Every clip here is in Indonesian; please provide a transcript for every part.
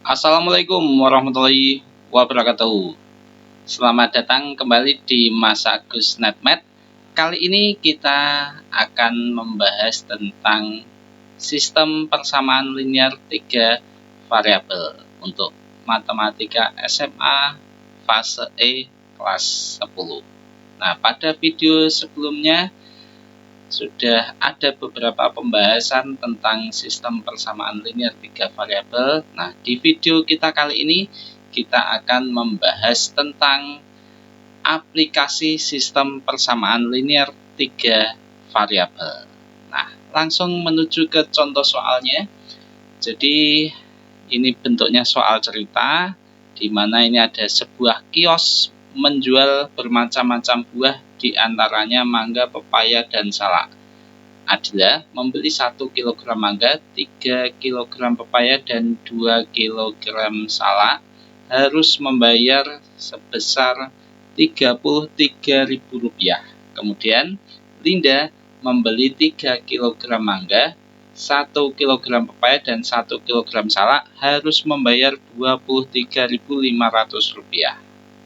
Assalamualaikum warahmatullahi wabarakatuh. Selamat datang kembali di Mas Agus Netmed. Kali ini kita akan membahas tentang sistem persamaan linear 3 variabel untuk matematika SMA fase E kelas 10. Nah, pada video sebelumnya sudah ada beberapa pembahasan tentang sistem persamaan linear 3 variabel. Nah, di video kita kali ini kita akan membahas tentang aplikasi sistem persamaan linear 3 variabel. Nah, langsung menuju ke contoh soalnya. Jadi, ini bentuknya soal cerita, di mana ini ada sebuah kios menjual bermacam-macam buah, di antaranya mangga, pepaya, dan salak. Adila membeli 1 kg mangga, 3 kg pepaya, dan 2 kg salak harus membayar sebesar Rp33.000. Kemudian Linda membeli 3 kg mangga, 1 kg pepaya, dan 1 kg salak harus membayar Rp23.500.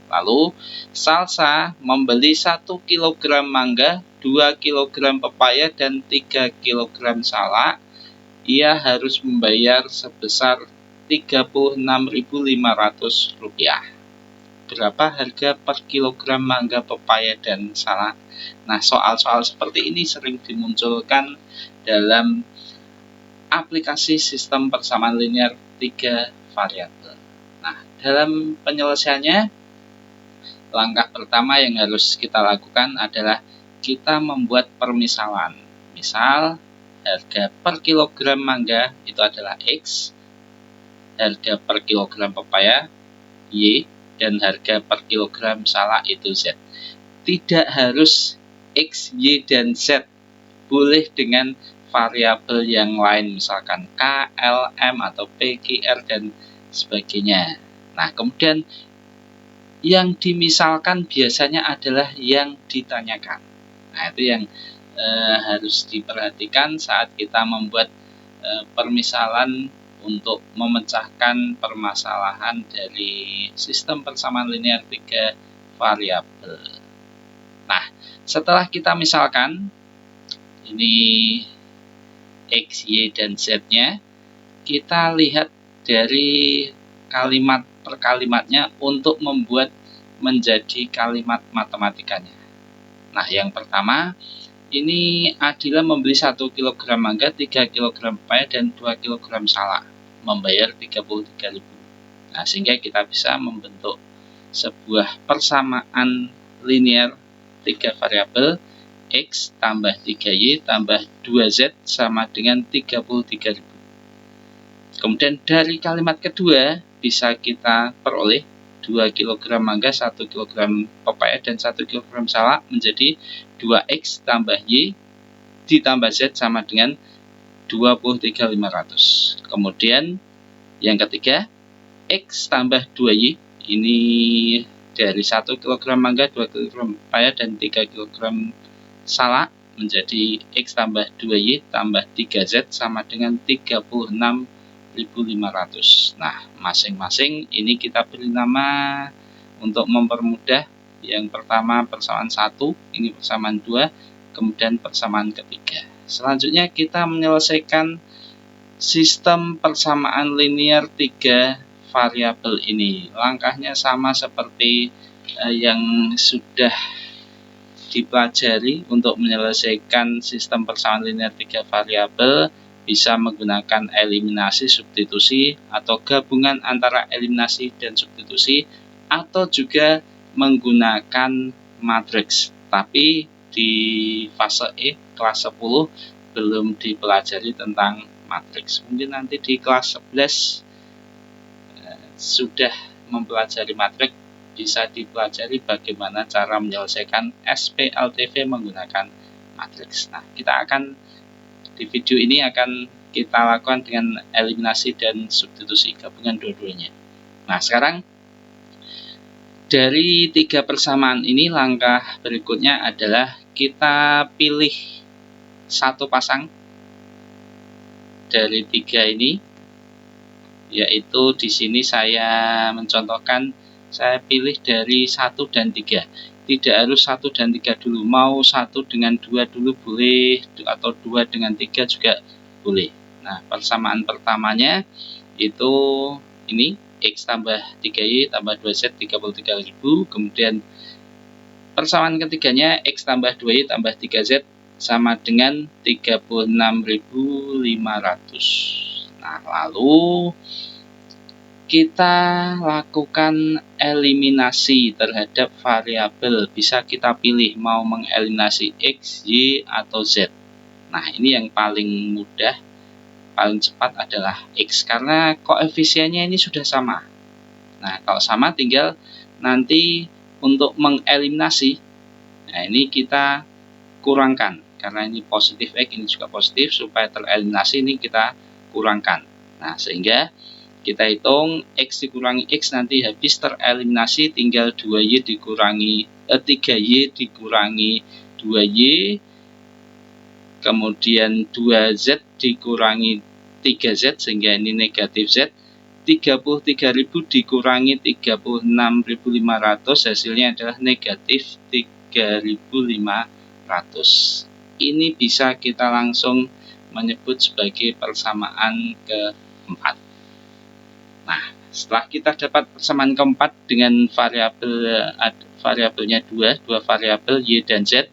Lalu, Salsa membeli 1 kg mangga, 2 kg pepaya, dan 3 kg salak. Ia harus membayar sebesar Rp36.500. Berapa harga per kilogram mangga, pepaya, dan salak? Nah, soal-soal seperti ini sering dimunculkan dalam aplikasi sistem persamaan linear 3 variabel. Nah, dalam penyelesaiannya, langkah pertama yang harus kita lakukan adalah kita membuat permisalan. Misal, harga per kilogram mangga itu adalah X, harga per kilogram pepaya Y, dan harga per kilogram salak itu Z. Tidak harus X, Y, dan Z. Boleh dengan variabel yang lain, misalkan K, L, M, atau P, Q, R, dan sebagainya. Nah, kemudian yang dimisalkan biasanya adalah yang ditanyakan. Nah, itu yang harus diperhatikan saat kita membuat permisalan untuk memecahkan permasalahan dari sistem persamaan linear 3 variabel. Nah, setelah kita misalkan ini X, Y, dan Z-nya, kita lihat dari kalimat per kalimatnya untuk membuat menjadi kalimat matematikanya. Nah, yang pertama, ini Adila membeli 1 kg mangga, 3 kg pepaya, dan 2 kg salak, membayar Rp33.000. Nah, sehingga kita bisa membentuk sebuah persamaan linear 3 variabel, X tambah 3Y tambah 2Z sama dengan Rp33.000. Kemudian dari kalimat kedua bisa kita peroleh 2 kg mangga, 1 kg pepaya, dan 1 kg salak menjadi 2X tambah Y ditambah Z sama dengan 23.500. Kemudian yang ketiga, X tambah 2Y, ini dari 1 kg mangga, 2 kg pepaya, dan 3 kg salak menjadi X tambah 2Y tambah 3Z sama dengan 36.500. Nah, masing-masing ini kita beri nama untuk mempermudah. Yang pertama persamaan 1, ini persamaan 2, kemudian persamaan ketiga. Selanjutnya kita menyelesaikan sistem persamaan linear 3 variabel ini. Langkahnya sama seperti yang sudah dipelajari. Untuk menyelesaikan sistem persamaan linear 3 variabel bisa menggunakan eliminasi, substitusi, atau gabungan antara eliminasi dan substitusi, atau juga menggunakan matriks. Tapi di fase E kelas 10 belum dipelajari tentang matriks. Mungkin nanti di kelas 11 sudah mempelajari matriks, bisa dipelajari bagaimana cara menyelesaikan SPLTV menggunakan matriks. Nah, kita akan di video ini akan kita lakukan dengan eliminasi dan substitusi, gabungan dua-duanya. Nah, sekarang dari 3 persamaan ini, langkah berikutnya adalah kita pilih satu pasang dari 3 ini. yaitu di sini saya mencontohkan, saya pilih dari 1 dan 3. Tidak harus 1 dan 3 dulu, mau 1 dengan 2 dulu boleh, atau 2 dengan 3 juga boleh. Nah, persamaan pertamanya itu ini X tambah 3Y tambah 2Z 33.000. Kemudian persamaan ketiganya X tambah 2Y tambah 3Z sama dengan 36.500. Nah, lalu kita lakukan eliminasi terhadap variabel. Bisa kita pilih mau mengeliminasi X, Y, atau Z. Nah, ini yang paling mudah, paling cepat adalah X, karena koefisiennya ini sudah sama. Nah, kalau sama tinggal nanti untuk mengeliminasi, nah ini kita kurangkan. Karena ini positif X, ini juga positif, supaya tereliminasi ini kita kurangkan. Nah, sehingga kita hitung X dikurangi X nanti habis tereliminasi, tinggal 2Y dikurangi 3Y dikurangi 2Y, kemudian 2Z dikurangi 3Z sehingga ini negatif Z. 33.000 dikurangi 36.500 hasilnya adalah negatif 3.500. Ini bisa kita langsung menyebut sebagai persamaan keempat. Nah, setelah kita dapat persamaan keempat dengan variabelnya dua variabel Y dan Z,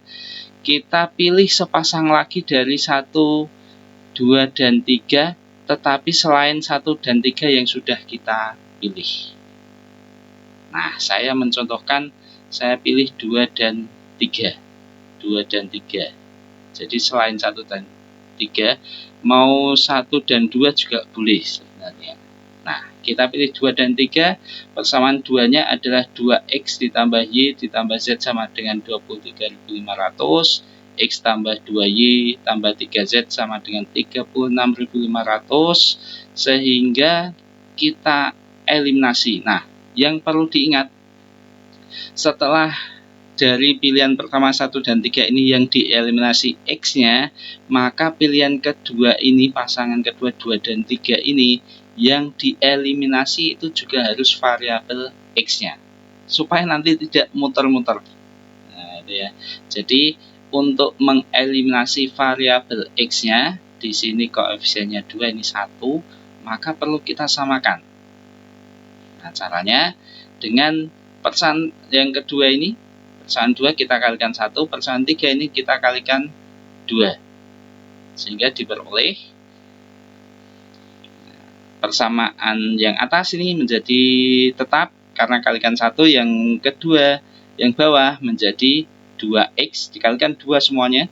kita pilih sepasang lagi dari 1, 2, dan 3, tetapi selain 1 dan 3 yang sudah kita pilih. Nah, saya mencontohkan, saya pilih 2 dan 3. 2 dan 3. Jadi selain 1 dan 3, mau 1 dan 2 juga boleh sebenarnya. Nah, kita pilih 2 dan 3, persamaan 2-nya adalah 2X ditambah Y ditambah Z sama dengan 23.500, X tambah 2Y tambah 3Z sama dengan 36.500, sehingga kita eliminasi. Nah, yang perlu diingat, setelah dari pilihan pertama 1 dan 3 ini yang dieliminasi X-nya, maka pilihan kedua ini, pasangan kedua 2 dan 3 ini, yang dieliminasi itu juga harus variabel X-nya, supaya nanti tidak muter-muter. Nah, itu ya. Jadi untuk mengeliminasi variabel X-nya, di sini koefisiennya 2, ini 1, maka perlu kita samakan. Nah, caranya dengan persamaan yang kedua ini, persamaan 2 kita kalikan 1, persamaan 3 ini kita kalikan 2. Sehingga diperoleh persamaan yang atas ini menjadi tetap karena kalikan 1, yang kedua yang bawah menjadi 2X dikalikan 2 semuanya,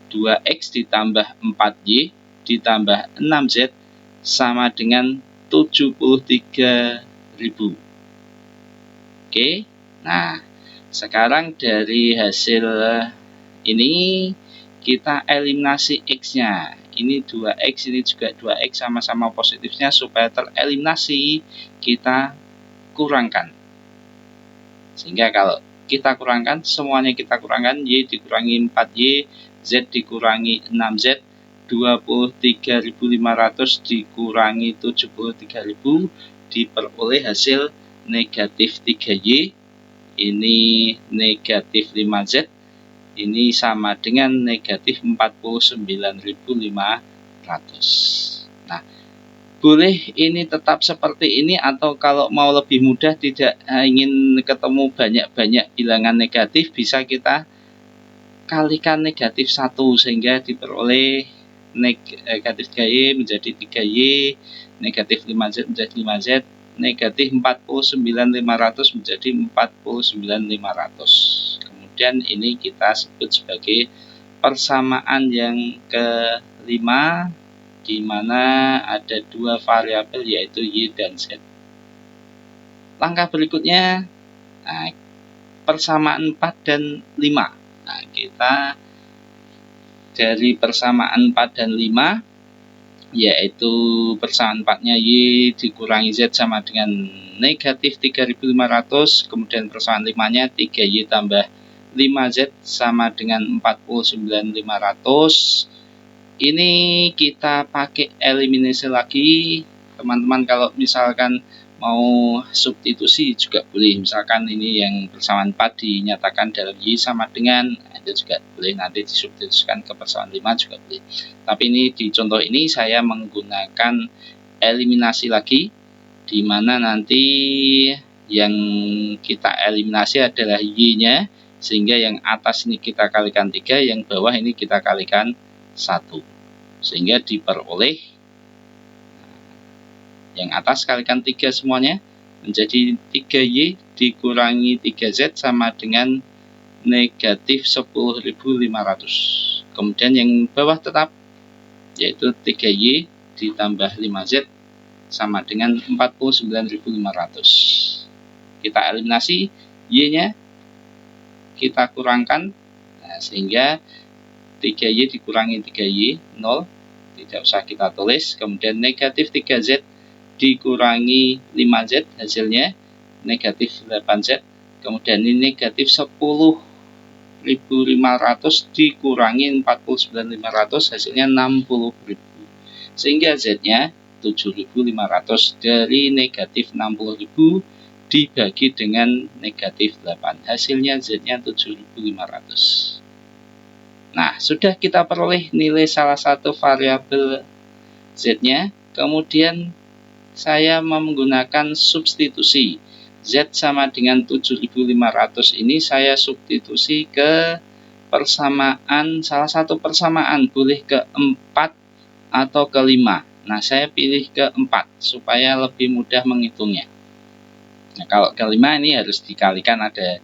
2X ditambah 4Y ditambah 6Z sama dengan 73.000. Oke, nah sekarang dari hasil ini kita eliminasi X-nya. Ini 2X, ini juga 2X, sama-sama positifnya. Supaya tereliminasi, kita kurangkan. Sehingga kalau kita kurangkan, semuanya kita kurangkan, Y dikurangi 4Y, Z dikurangi 6Z, 23.500 dikurangi 73.000, diperoleh hasil negatif 3Y, ini negatif 5Z, ini sama dengan negatif 49.500. Nah, boleh ini tetap seperti ini, atau kalau mau lebih mudah, tidak ingin ketemu banyak-banyak bilangan negatif, bisa kita kalikan negatif 1 sehingga diperoleh negatif 3Y menjadi 3Y, negatif 5Z menjadi 5Z, negatif 49.500 menjadi 49.500. Kemudian ini kita sebut sebagai persamaan yang kelima, di mana ada 2 variabel yaitu Y dan Z. Langkah berikutnya, nah, persamaan 4 dan 5. Nah, kita dari persamaan 4 dan 5, yaitu persamaan 4-nya Y dikurangi Z sama dengan negatif 3.500, kemudian persamaan 5-nya 3Y tambah 5Z sama dengan 49.500. Ini kita pakai eliminasi lagi, teman-teman kalau misalkan mau substitusi juga boleh. Misalkan ini yang persamaan 4 dinyatakan dalam Y sama dengan, itu juga boleh nanti disubstitusikan ke persamaan 5 juga boleh. Tapi ini di contoh ini saya menggunakan eliminasi lagi, di mana nanti yang kita eliminasi adalah Y-nya, sehingga yang atas ini kita kalikan 3, yang bawah ini kita kalikan 1. Sehingga diperoleh yang atas kalikan 3 semuanya menjadi 3Y dikurangi 3Z sama dengan negatif 10.500. Kemudian yang bawah tetap, yaitu 3Y ditambah 5Z sama dengan 49.500. Kita eliminasi Y-nya, kita kurangkan, nah, sehingga 3Y dikurangi 3Y, 0, tidak usah kita tulis. Kemudian negatif 3Z dikurangi 5Z, hasilnya negatif 8Z. Kemudian ini negatif 10.500 dikurangi 49.500, hasilnya 60.000. Sehingga Z-nya 7.500 dari negatif 60.000 dibagi dengan negatif 8. Hasilnya Z-nya 7.500. Nah, sudah kita peroleh nilai salah satu variabel Z-nya. Kemudian saya menggunakan substitusi. Z sama dengan 7.500 ini saya substitusi ke persamaan, salah satu persamaan, boleh ke 4 atau ke 5. Nah, saya pilih ke 4 supaya lebih mudah menghitungnya. Nah, kalau ke 5 ini harus dikalikan, ada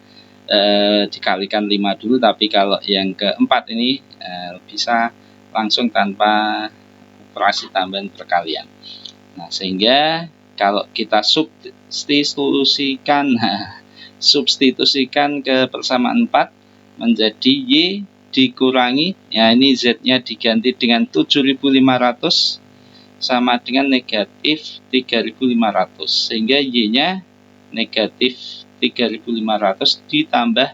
dikalikan 5 dulu, tapi kalau yang ke 4 ini bisa langsung tanpa operasi tambahan perkalian. Nah, sehingga kalau kita substitusikan ke persamaan 4 menjadi Y dikurangi, ya ini Z-nya diganti dengan 7.500 sama dengan negatif 3.500, sehingga Y-nya negatif 3.500 ditambah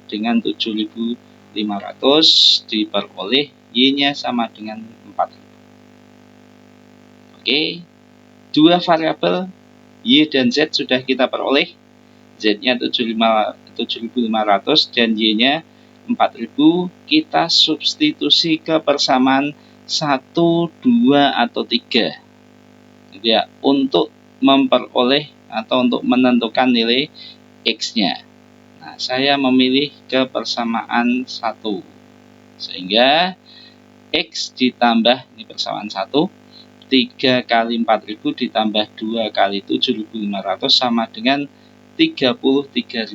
dengan 7.500 diperoleh Y-nya sama dengan 4.000. Oke, dua variabel Y dan Z sudah kita peroleh. Z-nya 7.500 dan Y-nya 4.000. Kita substitusi ke persamaan 1, 2, atau 3. Jadi ya, untuk memperoleh atau untuk menentukan nilai X-nya. Nah, saya memilih ke persamaan 1. Sehingga X ditambah, ini persamaan 1, 3 kali 4.000 ditambah 2 kali 7.500 sama dengan 33.000.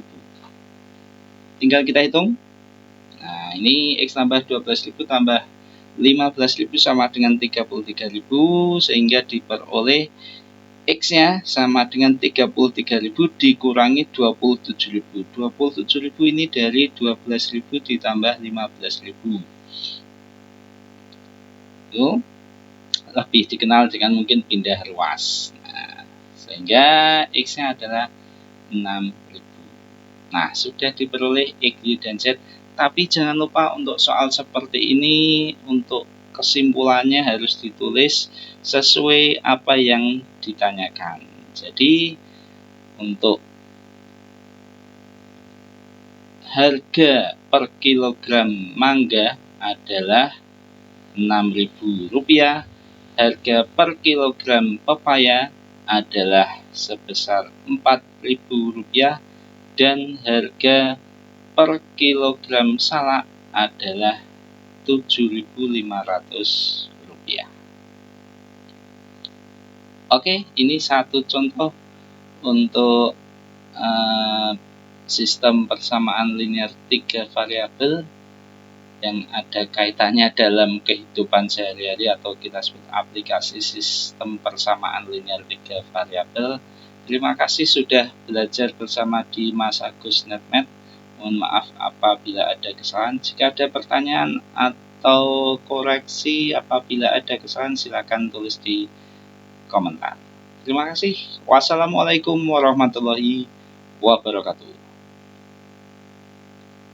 Tinggal kita hitung. Nah, ini X tambah 12.000 tambah 15.000 sama dengan 33.000, sehingga diperoleh X-nya sama dengan 33.000 dikurangi 27.000. 27.000 ini dari 12.000 ditambah 15.000. Itu lebih dikenal dengan mungkin pindah ruas. Nah, sehingga X-nya adalah 6.000. Nah, sudah diperoleh X, Y, dan Z. Tapi jangan lupa untuk soal seperti ini, untuk kesimpulannya harus ditulis sesuai apa yang ditanyakan. Jadi, untuk harga per kilogram mangga adalah Rp6.000. Harga per kilogram pepaya adalah sebesar Rp4.000 dan harga per kilogram salak adalah Rp7.500. Oke, ini satu contoh untuk sistem persamaan linear 3 variabel yang ada kaitannya dalam kehidupan sehari-hari, atau kita sebut aplikasi sistem persamaan linear 3 variabel. Terima kasih sudah belajar bersama di Mas Agus NetMed. Mohon maaf apabila ada kesalahan. Jika ada pertanyaan atau koreksi apabila ada kesalahan, silakan tulis di komentar. Terima kasih. Wassalamualaikum warahmatullahi wabarakatuh.